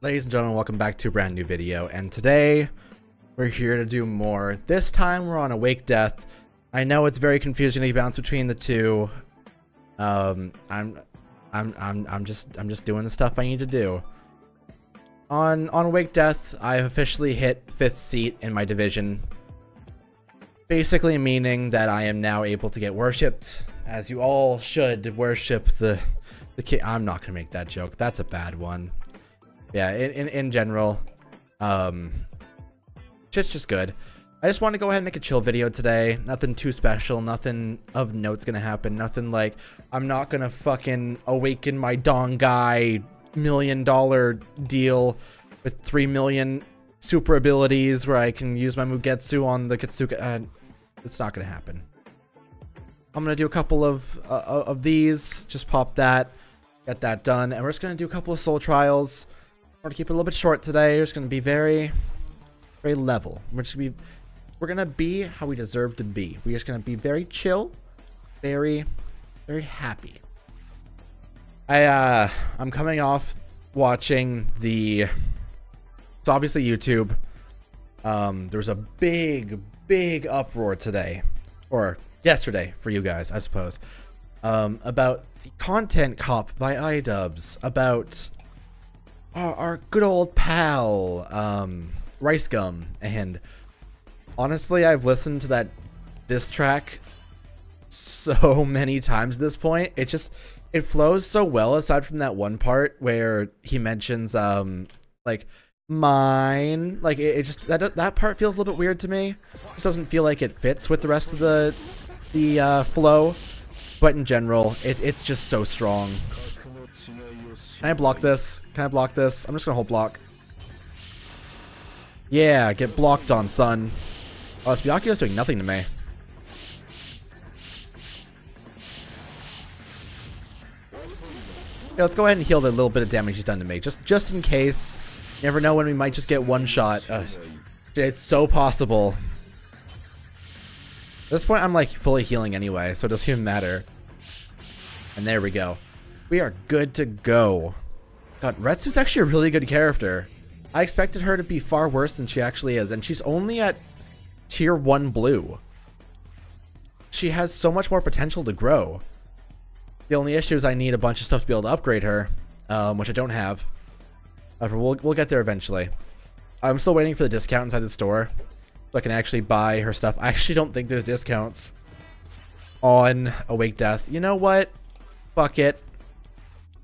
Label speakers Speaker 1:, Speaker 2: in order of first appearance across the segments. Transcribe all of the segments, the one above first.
Speaker 1: Ladies and gentlemen, welcome back to a brand new video, and today we're here to do more. This time we're on AwakeDeath. I know it's very confusing to bounce between the two. I'm just doing the stuff I need to do. On AwakeDeath, I've officially hit 5th seat in my division. Basically meaning that I am now able to get worshipped, as you all should worship the king. I'm not gonna make that joke. That's a bad one. Yeah, in general, shit's just good. I just want to go ahead and make a chill video today. Nothing too special, nothing of note's gonna happen, nothing like I'm not gonna fucking awaken my Dong Guy $1 million deal with 3 million super abilities where I can use my Mugetsu on the Kitsuka. It's not gonna happen. I'm gonna do a couple of these, just pop that, get that done, and we're just gonna do a couple of soul trials. We're gonna keep it a little bit short today. We're just gonna be very level. We're gonna be how we deserve to be. We're just gonna be very chill, very happy. I'm coming off watching so obviously YouTube. There was a big uproar today, or yesterday for you guys, I suppose, about the content cop by iDubbbz, about our good old pal Rice Gum. And honestly, I've listened to that diss track so many times at this point. It flows so well, aside from that one part where he mentions like mine. Like it just that part feels a little bit weird to me. It just doesn't feel like it fits with the rest of the flow. But in general, it's just so strong. Can I block this? Can I block this? I'm just gonna hold block. Yeah, get blocked on, son. Oh, Spyakio's doing nothing to me. Yeah, let's go ahead and heal the little bit of damage he's done to me. Just in case. You never know when we might just get one shot. It's so possible. At this point, I'm like fully healing anyway, so it doesn't even matter. And there we go. We are good to go. God, Retsu's actually a really good character. I expected her to be far worse than she actually is, and she's only at tier 1 blue. She has so much more potential to grow. The only issue is I need a bunch of stuff to be able to upgrade her, which I don't have. However, we'll get there eventually. I'm still waiting for the discount inside the store so I can actually buy her stuff. I actually don't think there's discounts on AwakeDeath. You know what? Fuck it.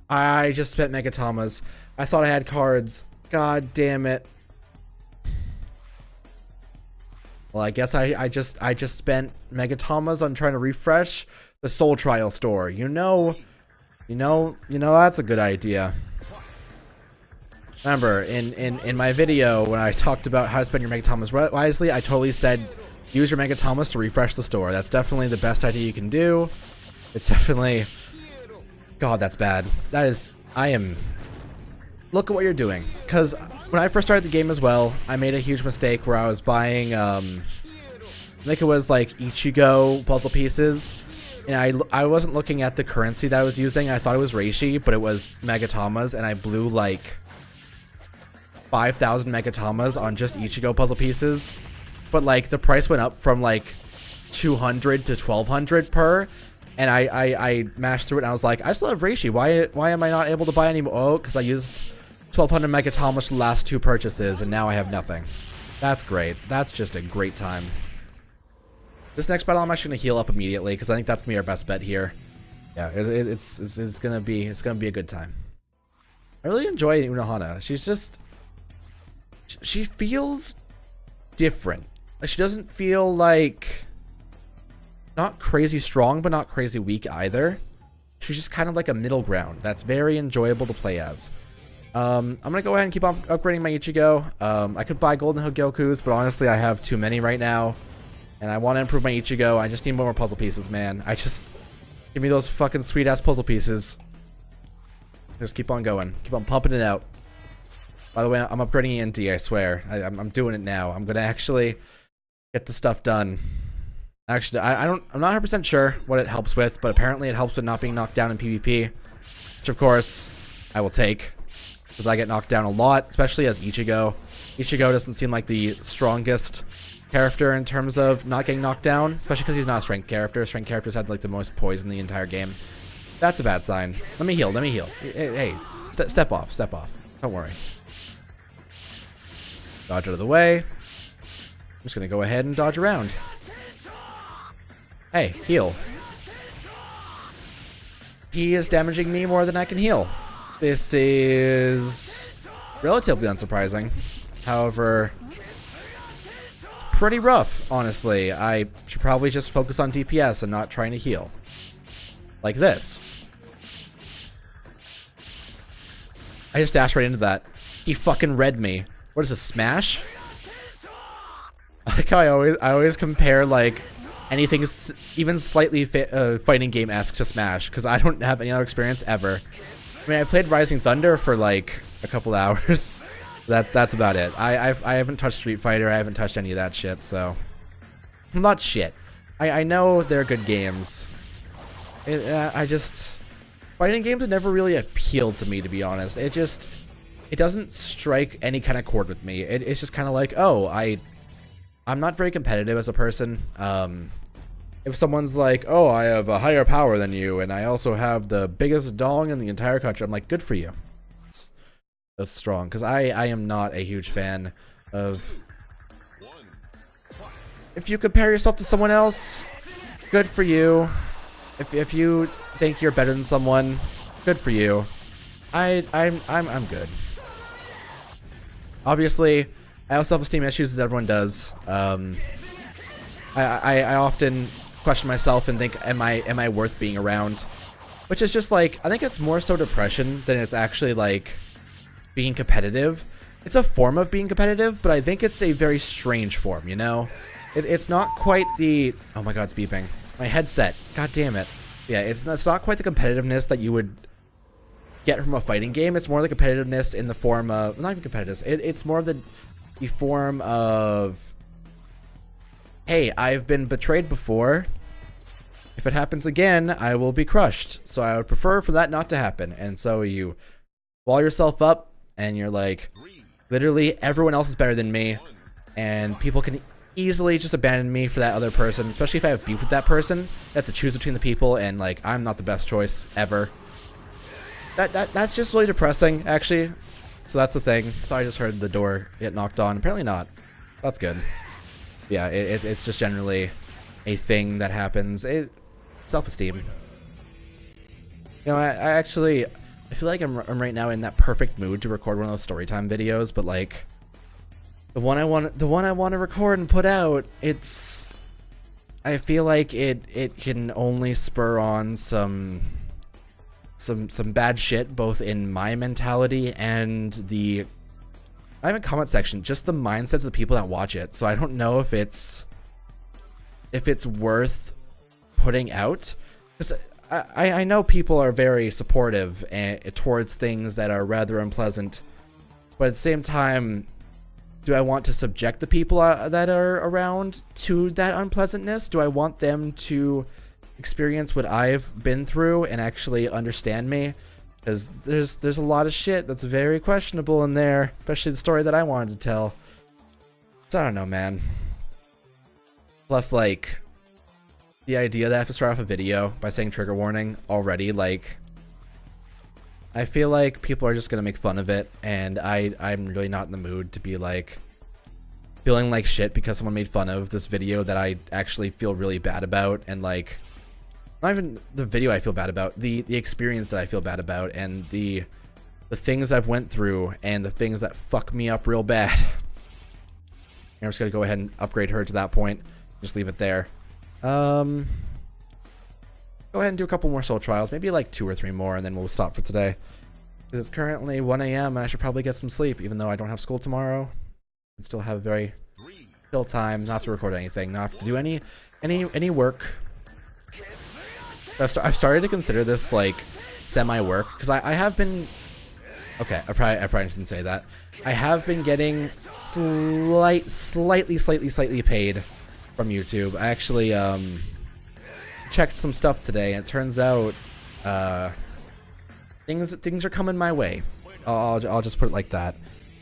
Speaker 1: I just spent Megatamas. I thought I had cards. God damn it. Well, I guess I just spent Megatamas on trying to refresh the Soul Trial store. You know that's a good idea. Remember, in my video when I talked about how to spend your Megatamas wisely, I totally said use your Megatamas to refresh the store. That's definitely the best idea you can do. It's definitely... God, that's bad. Look at what you're doing. Because when I first started the game as well, I made a huge mistake where I was buying, I think it was like Ichigo puzzle pieces. And I wasn't looking at the currency that I was using. I thought it was Reishi, but it was Megatamas. And I blew like 5,000 Megatamas on just Ichigo puzzle pieces. But like the price went up from like 200 to 1,200 per. And I mashed through it and I was like, I still have Reishi. Why am I not able to buy any more? Oh, because I used 1,200 Megatamas for the last 2 purchases and now I have nothing. That's great. That's just a great time. This next battle I'm actually going to heal up immediately because I think that's going to be our best bet here. Yeah, it's going to be a good time. I really enjoy Unohana. She feels different. Like, she doesn't feel like... not crazy strong, but not crazy weak either. She's just kind of like a middle ground. That's very enjoyable to play as. I'm going to go ahead and keep on upgrading my Ichigo. I could buy Golden Hogyokus, but honestly, I have too many right now. And I want to improve my Ichigo. I just need more puzzle pieces, man. Give me those fucking sweet-ass puzzle pieces. Just keep on going. Keep on pumping it out. By the way, I'm upgrading ENT, I swear. I'm doing it now. I'm going to actually get the stuff done. Actually, I'm not 100% sure what it helps with, but apparently it helps with not being knocked down in PvP, which of course I will take. because I get knocked down a lot, especially as Ichigo. Ichigo doesn't seem like the strongest character in terms of not getting knocked down, especially because he's not a strength character. Strength characters have like the most poison in the entire game. That's a bad sign. Let me heal. Let me heal. Hey, step off. Step off. Don't worry. Dodge out of the way. I'm just gonna go ahead and dodge around. Hey, heal. He is damaging me more than I can heal. This is relatively unsurprising. However, it's pretty rough, honestly. I should probably just focus on DPS and not trying to heal. Like this. I just dashed right into that. He fucking read me. What is a smash? I like how I always compare like anything even slightly fighting game-esque to Smash, because I don't have any other experience ever. I mean, I played Rising Thunder for like a couple hours. That's about it. I haven't touched Street Fighter. I haven't touched any of that shit. So, not shit. I know they're good games. Fighting games have never really appealed to me, to be honest. It doesn't strike any kind of chord with me. It's just kind of like, oh, I'm not very competitive as a person. If someone's like, oh, I have a higher power than you, and I also have the biggest dong in the entire country, I'm like, good for you. That's strong, because I am not a huge fan of... If you compare yourself to someone else, good for you. If you think you're better than someone, good for you. I'm good. Obviously, I have self-esteem issues, as everyone does. I often question myself and think, am I worth being around? Which is just like, I think it's more so depression than it's actually like being competitive. It's a form of being competitive, but I think it's a very strange form, you know? It's not quite the... Oh my god, it's beeping. My headset. God damn it. Yeah, it's not quite the competitiveness that you would get from a fighting game. It's more the competitiveness in the form of... Not even competitiveness. It's more of the form of... Hey, I've been betrayed before. If it happens again, I will be crushed. So I would prefer for that not to happen. And so you wall yourself up, and you're like, literally everyone else is better than me, and people can easily just abandon me for that other person, especially if I have beef with that person. I have to choose between the people, and like, I'm not the best choice ever. That's just really depressing, actually. So that's the thing. I thought I just heard the door get knocked on. Apparently not. That's good. Yeah, it's just generally a thing that happens. Self-esteem. You know, I feel like I'm right now in that perfect mood to record one of those storytime videos, but like the one I want to record and put out, I feel like it can only spur on some bad shit, both in my mentality and I have a comment section, just the mindsets of the people that watch it. So I don't know if it's worth putting out, because I know people are very supportive towards things that are rather unpleasant, but at the same time, do I want to subject the people that are around to that unpleasantness? Do I want them to experience what I've been through and actually understand me? Because there's a lot of shit that's very questionable in there, especially the story that I wanted to tell. So I don't know, man. Plus, like, the idea that I have to start off a video by saying trigger warning already, like, I feel like people are just gonna make fun of it, and I'm really not in the mood to be like feeling like shit because someone made fun of this video that I actually feel really bad about, and like, not even the video I feel bad about, the experience that I feel bad about, and the things I've went through, and the things that fuck me up real bad. I'm just gonna go ahead and upgrade her to that point. Just leave it there. Go ahead and do a couple more soul trials, maybe like 2 or 3 more, and then we'll stop for today. Because it's currently 1 a.m. and I should probably get some sleep, even though I don't have school tomorrow. And still have very chill time, not have to record anything, not have to do any work. I've started to consider this like semi-work, because I have been... Okay, I probably shouldn't say that. I have been getting slightly paid from YouTube. I actually checked some stuff today, and it turns out things are coming my way. I'll just put it like that.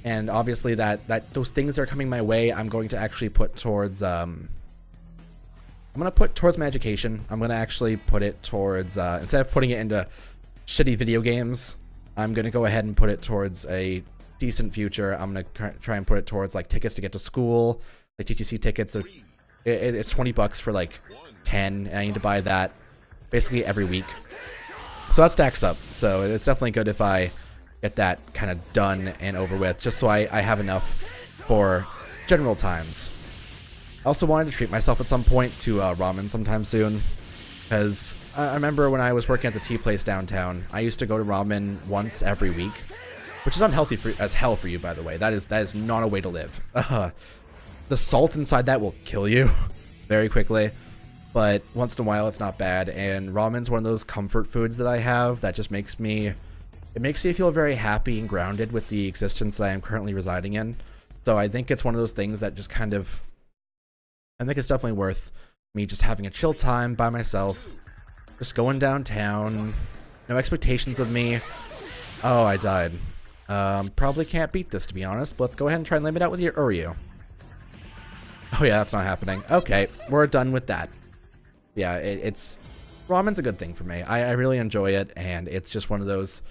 Speaker 1: And obviously that those things that are coming my way, I'm going to actually put towards I'm gonna put towards my education. I'm gonna actually put it towards instead of putting it into shitty video games, I'm gonna go ahead and put it towards a decent future. I'm gonna try and put it towards like tickets to get to school, like TTC tickets. It's $20 for like 10, and I need to buy that basically every week. So that stacks up. So it's definitely good if I get that kind of done and over with, just so I have enough for general times. I also wanted to treat myself at some point to ramen sometime soon, because I remember when I was working at the tea place downtown, I used to go to ramen once every week, which is unhealthy as hell for you, by the way. That is not a way to live. The salt inside that will kill you very quickly, but once in a while it's not bad. And ramen's one of those comfort foods that I have that just makes me feel very happy and grounded with the existence that I am currently residing in. So I think it's one of those things that just kind of, I think it's definitely worth me just having a chill time by myself, just going downtown, no expectations of me. Oh, I died. Probably can't beat this, to be honest, but let's go ahead and try and limit out with your Uryu. Oh yeah, that's not happening. Okay, we're done with that. Yeah, ramen's a good thing for me. I really enjoy it, and it's just one of those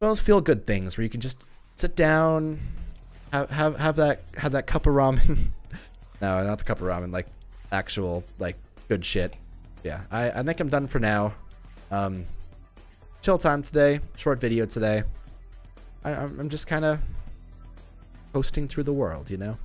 Speaker 1: feel-good things where you can just sit down, have that cup of ramen. No, not the cup of ramen, like actual like good shit. Yeah, I think I'm done for now. Chill time today, short video today. I'm just kind of coasting through the world, you know.